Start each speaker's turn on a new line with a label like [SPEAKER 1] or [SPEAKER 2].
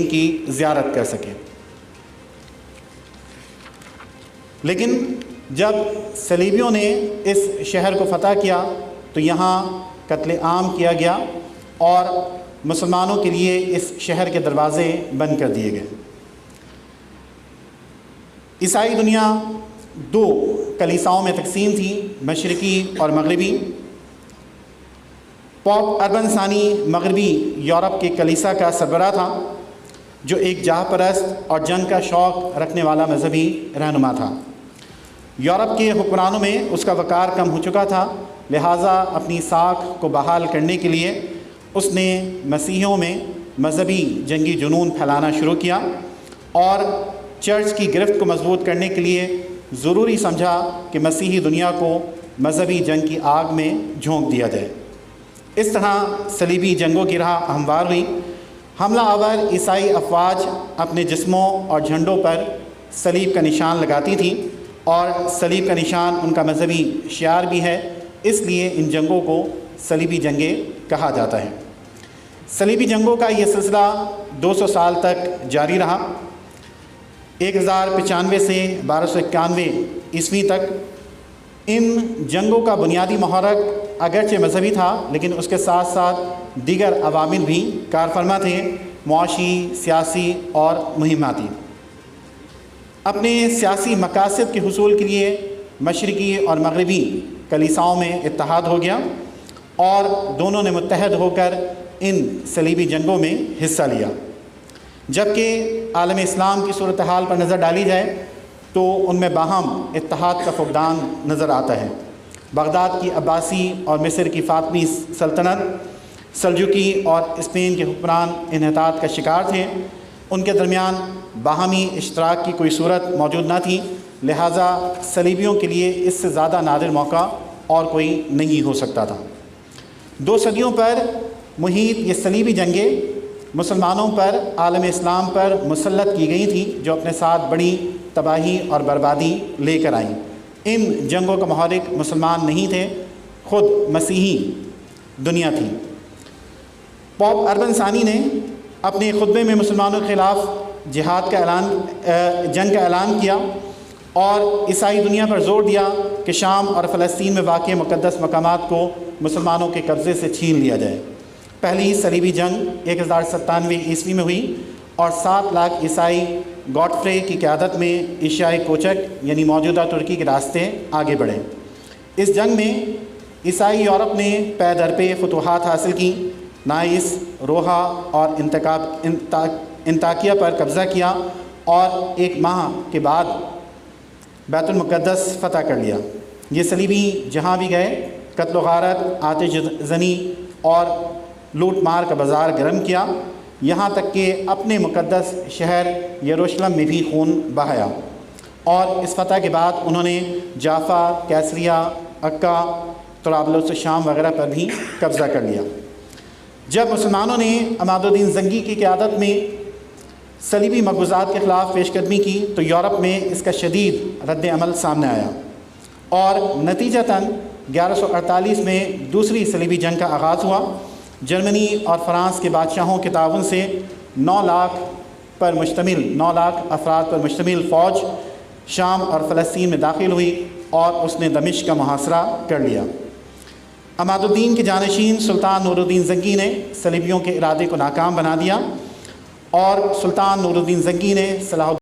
[SPEAKER 1] کی زیارت کر سکیں۔ لیکن جب صلیبیوں نے اس شہر کو فتح کیا تو یہاں قتل عام کیا گیا اور مسلمانوں کے لیے اس شہر کے دروازے بند کر دیے گئے۔ عیسائی دنیا دو کلیساؤں میں تقسیم تھی، مشرقی اور مغربی۔ پوپ اربن ثانی مغربی یورپ کے کلیسا کا سربراہ تھا، جو ایک جاہ پرست اور جنگ کا شوق رکھنے والا مذہبی رہنما تھا۔ یورپ کے حکمرانوں میں اس کا وقار کم ہو چکا تھا، لہٰذا اپنی ساکھ کو بحال کرنے کے لیے اس نے مسیحیوں میں مذہبی جنگی جنون پھیلانا شروع کیا اور چرچ کی گرفت کو مضبوط کرنے کے لیے ضروری سمجھا کہ مسیحی دنیا کو مذہبی جنگ کی آگ میں جھونک دیا جائے۔ اس طرح صلیبی جنگوں کی راہ ہموار ہوئی۔ حملہ آور عیسائی افواج اپنے جسموں اور جھنڈوں پر صلیب کا نشان لگاتی تھیں، اور صلیب کا نشان ان کا مذہبی شعار بھی ہے، اس لیے ان جنگوں کو صلیبی جنگیں کہا جاتا ہے۔ صلیبی جنگوں کا یہ سلسلہ 200 سال تک جاری رہا۔ 1095 سے 1291 عیسوی تک ان جنگوں کا بنیادی محرک اگرچہ مذہبی تھا، لیکن اس کے ساتھ ساتھ دیگر عوامل بھی کار فرما تھے، معاشی، سیاسی اور مہماتی۔ اپنے سیاسی مقاصد کے حصول کے لیے مشرقی اور مغربی کلیساؤں میں اتحاد ہو گیا اور دونوں نے متحد ہو کر ان صلیبی جنگوں میں حصہ لیا۔ جبکہ عالم اسلام کی صورتحال پر نظر ڈالی جائے تو ان میں باہم اتحاد کا فقدان نظر آتا ہے۔ بغداد کی عباسی اور مصر کی فاطمی سلطنت، سلجوقی اور اسپین کے حکمران انحطاط کا شکار تھے۔ ان کے درمیان باہمی اشتراک کی کوئی صورت موجود نہ تھی، لہٰذا صلیبیوں کے لیے اس سے زیادہ نادر موقع اور کوئی نہیں ہو سکتا تھا۔ 2 صدیوں پر محیط یہ صلیبی جنگیں مسلمانوں پر، عالم اسلام پر مسلط کی گئی تھیں، جو اپنے ساتھ بڑی تباہی اور بربادی لے کر آئیں۔ ان جنگوں کا محرک مسلمان نہیں تھے، خود مسیحی دنیا تھی۔ پوپ اربن ثانی نے اپنے خطبے میں مسلمانوں کے خلاف جہاد کا جنگ کا اعلان کیا اور عیسائی دنیا پر زور دیا کہ شام اور فلسطین میں واقع مقدس مقامات کو مسلمانوں کے قبضے سے چھین لیا جائے۔ پہلی صلیبی جنگ 1097 عیسوی میں ہوئی اور 7 لاکھ عیسائی گاڈفرے کی قیادت میں ایشیائی کوچک یعنی موجودہ ترکی کے راستے آگے بڑھے۔ اس جنگ میں عیسائی یورپ نے پے در پے فتوحات حاصل کی، نائس، روحا اور انطاکیہ پر قبضہ کیا اور 1 ماہ کے بعد بیت المقدس فتح کر لیا۔ یہ صلیبی جہاں بھی گئے قتل و غارت، آتش زنی اور لوٹ مار کا بازار گرم کیا، یہاں تک کہ اپنے مقدس شہر یروشلم میں بھی خون بہایا، اور اس فتح کے بعد انہوں نے جافا، کیسریا، عکا، طرابلس شام وغیرہ پر بھی قبضہ کر لیا۔ جب مسلمانوں نے عماد الدین زنگی کی قیادت میں صلیبی مقبوضات کے خلاف پیش قدمی کی تو یورپ میں اس کا شدید رد عمل سامنے آیا، اور نتیجتاً 1148 میں دوسری صلیبی جنگ کا آغاز ہوا۔ جرمنی اور فرانس کے بادشاہوں کے تعاون سے 9 لاکھ افراد پر مشتمل فوج شام اور فلسطین میں داخل ہوئی اور اس نے دمشق کا محاصرہ کر لیا۔ عماد الدین کے جانشین سلطان نور الدین زنگی نے صلیبیوں کے ارادے کو ناکام بنا دیا، اور سلطان نور الدین زنگی نے صلاح